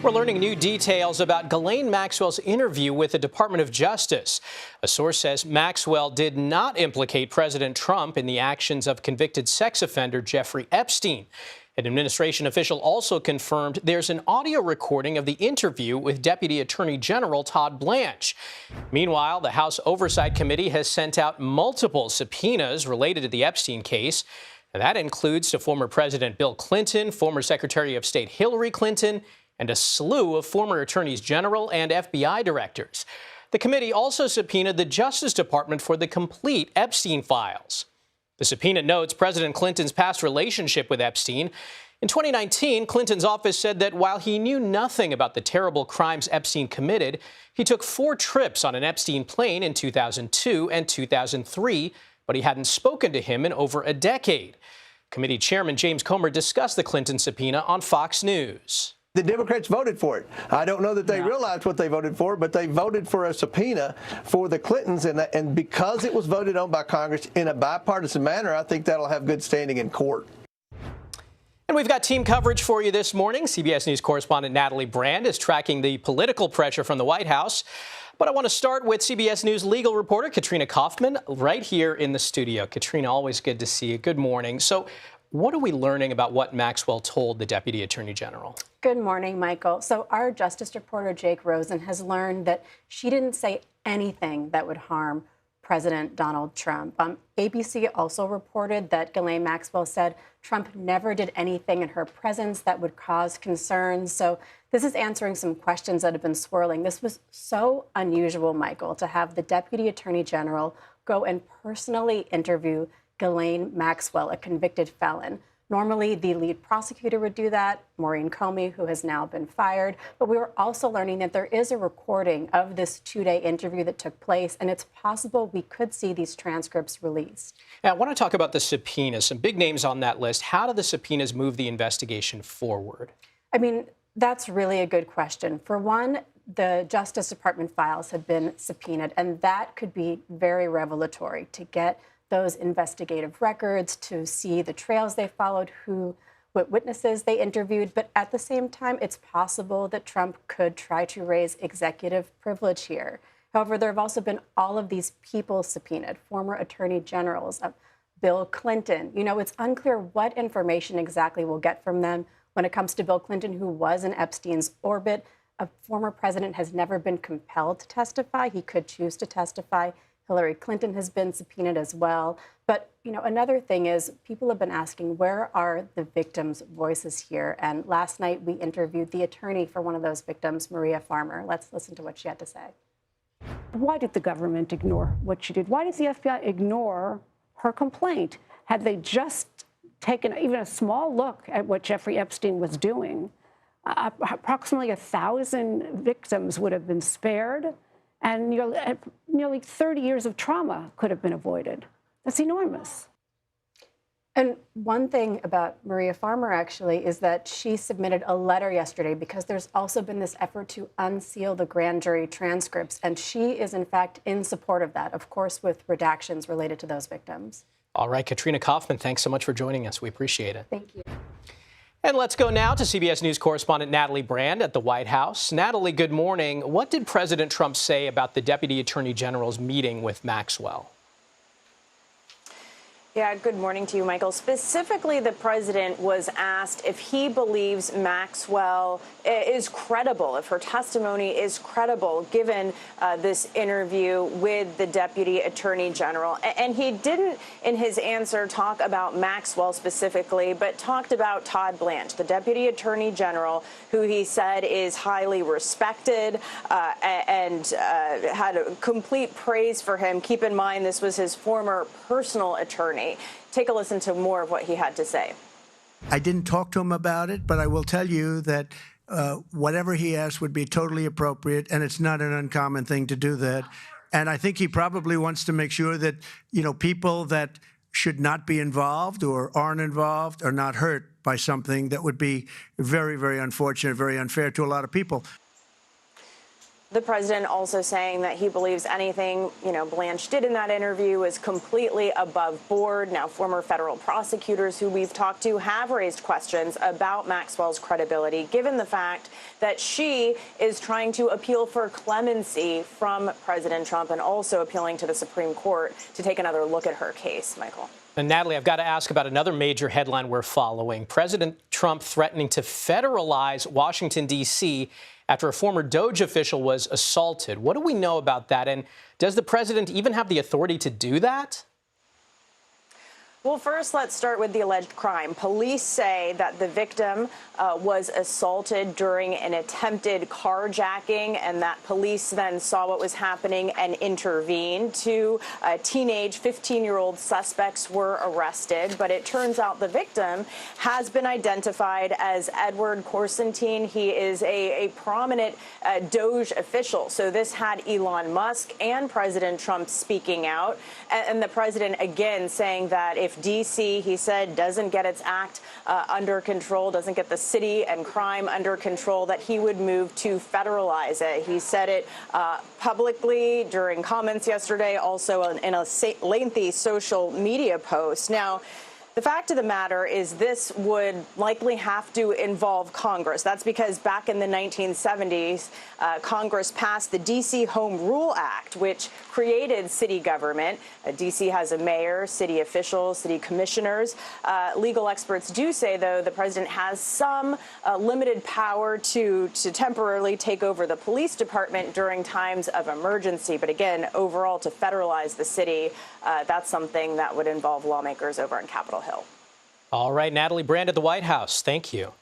We're learning new details about Ghislaine Maxwell's interview with the Department of Justice. A source says Maxwell did not implicate President Trump in the actions of convicted sex offender Jeffrey Epstein. An administration official also confirmed there's an audio recording of the interview with Deputy Attorney General Todd Blanche. Meanwhile, the House Oversight Committee has sent out multiple subpoenas related to the Epstein case. And that includes to former President Bill Clinton, former Secretary of State Hillary Clinton, and a slew of former attorneys general and FBI directors. The committee also subpoenaed the Justice Department for the complete Epstein files. The subpoena notes President Clinton's past relationship with Epstein. In 2019, Clinton's office said that while he knew nothing about the terrible crimes Epstein committed, he took 4 trips on an Epstein plane in 2002 and 2003, but he hadn't spoken to him in over a decade. Committee Chairman James Comer discussed the Clinton subpoena on Fox News. The Democrats voted for it. I don't know that they realized what they voted for, but they voted for a subpoena for the Clintons, and because it was voted on by Congress in a bipartisan manner, I think that'll have good standing in court. And we've got team coverage for you this morning. CBS News correspondent Natalie Brand is tracking the political pressure from the White House. But I want to start with CBS News legal reporter Katrina Kaufman right here in the studio. Katrina, always good to see you. Good morning. So what are we learning about what Maxwell told the Deputy Attorney General? Good morning, Michael. So our Justice reporter, Jake Rosen, has learned that she didn't say anything that would harm President Donald Trump. ABC also reported that Ghislaine Maxwell said Trump never did anything in her presence that would cause concerns. So this is answering some questions that have been swirling. This was so unusual, Michael, to have the Deputy Attorney General go and personally interview Ghislaine Maxwell, a convicted felon. Normally, the lead prosecutor would do that, Maureen Comey, who has now been fired. But we were also learning that there is a recording of this 2-day interview that took place, and it's possible we could see these transcripts released. Now, I want to talk about the subpoenas. Some big names on that list. How do the subpoenas move the investigation forward? I mean, that's really a good question. For one, the Justice Department files have been subpoenaed, and that could be very revelatory to get those investigative records, to see the trails they followed, what witnesses they interviewed. But at the same time, it's possible that Trump could try to raise executive privilege here. However, there have also been all of these people subpoenaed, former attorney generals, Bill Clinton. You know, it's unclear what information exactly we'll get from them when it comes to Bill Clinton, who was in Epstein's orbit. A former president has never been compelled to testify. He could choose to testify. Hillary Clinton has been subpoenaed as well. But, you know, another thing is people have been asking, where are the victims' voices here? And last night we interviewed the attorney for one of those victims, Maria Farmer. Let's listen to what she had to say. Why did the government ignore what she did? Why did the FBI ignore her complaint? Had they just taken even a small look at what Jeffrey Epstein was doing, approximately 1,000 victims would have been spared, and nearly 30 years of trauma could have been avoided. That's enormous. And one thing about Maria Farmer, actually, is that she submitted a letter yesterday because there's also been this effort to unseal the grand jury transcripts. And she is, in fact, in support of that, of course, with redactions related to those victims. All right, Katrina Kaufman, thanks so much for joining us. We appreciate it. Thank you. And let's go now to CBS News correspondent Natalie Brand at the White House. Natalie, good morning. What did President Trump say about the Deputy Attorney General's meeting with Maxwell? Yeah, good morning to you, Michael. Specifically, the president was asked if he believes Maxwell is credible, if her testimony is credible, given this interview with the deputy attorney general. And he didn't, in his answer, talk about Maxwell specifically, but talked about Todd Blanche, the deputy attorney general, who he said is highly respected and had a complete praise for him. Keep in mind, this was his former personal attorney. Take a listen to more of what he had to say. I didn't talk to him about it, but I will tell you that whatever he asked would be totally appropriate, and it's not an uncommon thing to do that. And I think he probably wants to make sure that, you know, people that should not be involved or aren't involved are not hurt by something that would be very, very unfortunate, very unfair to a lot of people. The president also saying that he believes anything, Blanche did in that interview is completely above board. Now, former federal prosecutors who we've talked to have raised questions about Maxwell's credibility, given the fact that she is trying to appeal for clemency from President Trump and also appealing to the Supreme Court to take another look at her case, Michael. And Natalie, I've got to ask about another major headline we're following. President Trump threatening to federalize Washington, D.C. after a former DOJ official was assaulted. What do we know about that? And does the president even have the authority to do that? Well, first, let's start with the alleged crime. Police say that the victim was assaulted during an attempted carjacking and that police then saw what was happening and intervened. Two teenage 15-year-old suspects were arrested, but it turns out the victim has been identified as Edward Corsentine. He is a prominent DOJ official. So this had Elon Musk and President Trump speaking out, and the president again saying that if D.C., he said, doesn't get its act under control, doesn't get the city and crime under control, that he would move to federalize it. He said it publicly during comments yesterday, also in a lengthy social media post. Now, the fact of the matter is this would likely have to involve Congress. That's because back in the 1970s, Congress passed the D.C. Home Rule Act, which created city government. D.C. has a mayor, city officials, city commissioners. Legal experts do say, though, the president has some limited power to temporarily take over the police department during times of emergency. But again, overall, to federalize the city, that's something that would involve lawmakers over on Capitol Hill. All right, Natalie Brand at the White House. Thank you.